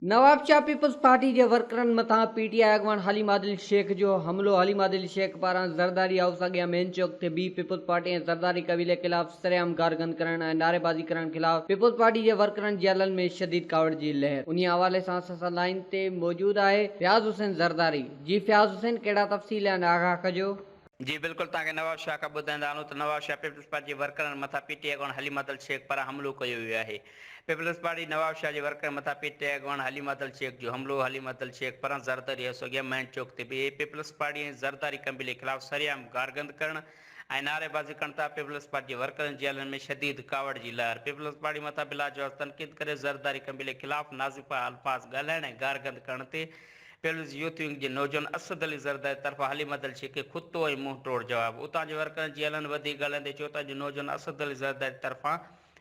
Nawabshah peoples party के वर्करनि मथां PTI अॻवान हलीम आदिल शेख जो हमलो। हलीम आदिल शेख पारां ज़रदारी हाउस अॻियां मेन चौक ते बी पीपल्स पार्टी ऐं ज़रदारी कबीले ख़िलाफ़ सरेआम गारगंद करण ऐं नारेबाज़ी करण ख़िलाफ़ पीपल्स पार्टी जे वर्करनि जे हलनि में शदीद कावड़ जी लहर। उन्हीअ हवाले सां असां लाइन ते मौजूद आहे फयाज़ हुसैन ज़रदारी। जी फयाज़ हुसैन, कहिड़ा तफ़सील आहिनि, आगाह कजो। जी बिल्कुल तक नवाब शाह का ॿुधाईंदा आहियूं त नवाब शाह पीपल्स पार्टी जे वर्करनि मथां पीटीआई अॻवान हलीम आदिल शेख पारां हमलो कयो वियो आहे। पीपल्स पार्टी नवाब शाह जे वर्करनि मथां पीटीआई अॻवान हलीम आदिल शेख जो हमलो। हलीम आदिल शेख पारां ज़रदारी हाउस अॻियां मेन चौक ते बि पीपल्स पार्टी ऐं ज़रदारी कबीले ख़िलाफ़ सरेआम गारगंद करण ऐं नारेबाज़ी करण था पीपल्स पार्टी जे वर्करनि जे हलनि में शदीद कावड़ जी लहर। पीपल्स पार्टी मथां बिलाजवाब तनक़ीद करे ज़रदारी कबीले ख़िलाफ़ नाज़िफ़ा अल्फाज़ ॻाल्हाइण ऐं गारगंद करण ते पीपल्स यूथ विंग के नौजवान असद अली ज़रदारी तरफ़ां हलीम आदिल शेख खे खुतो ऐं मुंहुं तोड़ जवाब। उतां जे वर्करनि जी हलनि वधीक ॻाल्हाईंदे चयो त नौजवान असद अली ज़रदारी तरफ़ां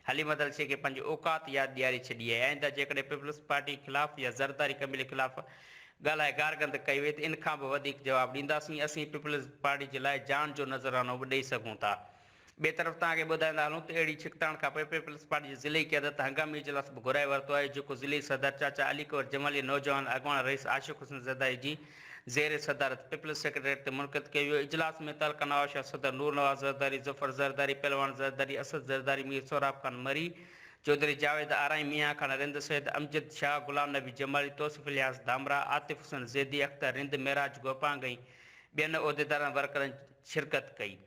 हलीम आदिल शेख खे पंहिंजी औकात यादि ॾियारे छॾी आहे। आइंदा जेकॾहिं पीपल्स पार्टी ख़िलाफ़ या ज़रदारी कबीले ख़िलाफ़ ॻाल्हाए गारगंद कई वई त इन खां बि वधीक जवाबु ॾींदासीं। असीं पीपल्स पार्टी जे लाइ जान जो नज़रानो बि ॾेई सघूं था। ॿिए तरफ़ तव्हांखे ॿुधाईंदा हलूं त अहिड़ी छिकताण खां पोइ पीपल्स पार्टी जी ज़िले क़ियादत हंगामी इजलास बि घुराए वरितो आहे, जेको ज़िले सदर चाचा अली कौर जमाली नौजवान अॻवान रईस आशिक़ हुसैन ज़रदारी जी ज़ेर सदारत पीपल्स सेक्रेटरीट ते मुनक़िद कयो वियो। इजलास में तहलका नवाब शाह सदर नूर नवाज़ ज़रदारी, ज़फ़र ज़रदारी, पहलवान ज़रदारी, असद ज़रदारी, मीर सोराब खान मरी, चौधरी जावेद आराई, मियाँ खान रिंद सैद, अमजद शाह, गुलाम नबी जमाली, तौसीफ़ इलियास धामरा, आतिफ़ हुसैन ज़ैदी, अख्तर रिंद, मेराज गोपांग ऐं ॿियनि उहिदेदारनि वर्करनि शिरकत कई।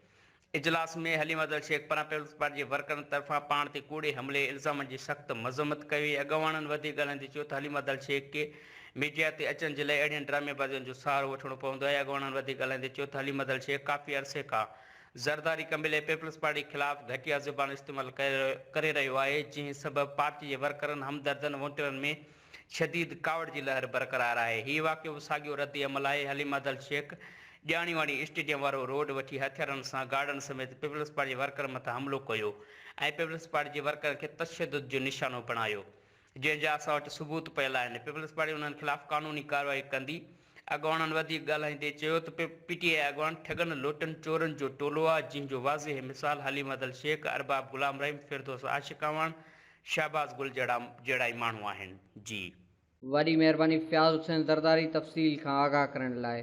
इजलास में हलीम आदिल शेख पारां पीपल्स पार्टी जे वर्करनि तरफ़ां पाण ते कूड़े हमले इल्ज़ामनि जी सख़्त मज़म्मत कई वई। अॻवाननि वधीक ॻाल्हाईंदे चयो त हलीम आदिल शेख खे मीडिया ते अचण जे लाइ अहिड़ियुनि ड्रामेबाज़ियुनि जो सहारो वठणो पवंदो आहे। अॻवाननि वधीक ॻाल्हाईंदे चयो त हलीम आदिल शेख काफ़ी अरसे खां ज़रदारी कबीले पीपल्स पार्टी ख़िलाफ़ घटिया ज़ुबान इस्तेमालु करे रहियो आहे, जंहिं सबबि पार्टी जे वर्करनि हमदर्दनि वोटरनि में शदीद कावड़ जी लहर बरक़रार आहे। हीउ वाक़ियो बि साॻियो रद्दी अमल आहे। हलीम आदिल शेख ॼाणी वाणी स्टेडियम वारो रोड वठी हथियारनि सां गार्डन समेत पीपल्स पार्टी जे वर्कर मथां हमलो कयो ऐं पीपल्स पार्टी जे वर्कर खे तशदुद जो निशानो बणायो, जंहिंजा असां वटि सबूत पियल आहिनि। पीपल्स पार्टी उन्हनि ख़िलाफ़ क़ानूनी कार्रवाई कंदी। अॻवाननि वधीक ॻाल्हाईंदे चयो त पीटीआई अॻवान ठगनि लुटनि चोरनि जो टोलो आहे, जंहिंजो वाज़िह मिसाल हलीम आदिल शेख, अरबाब गुलाम रहीम, फिरदौस आशिक़ अवान, शहबाज़ गुल जहिड़ा ई माण्हू आहिनि। जी वॾी महिरबानी फयाज़ हुसैन ज़रदारी तफ़सील खां आगाह करण लाइ।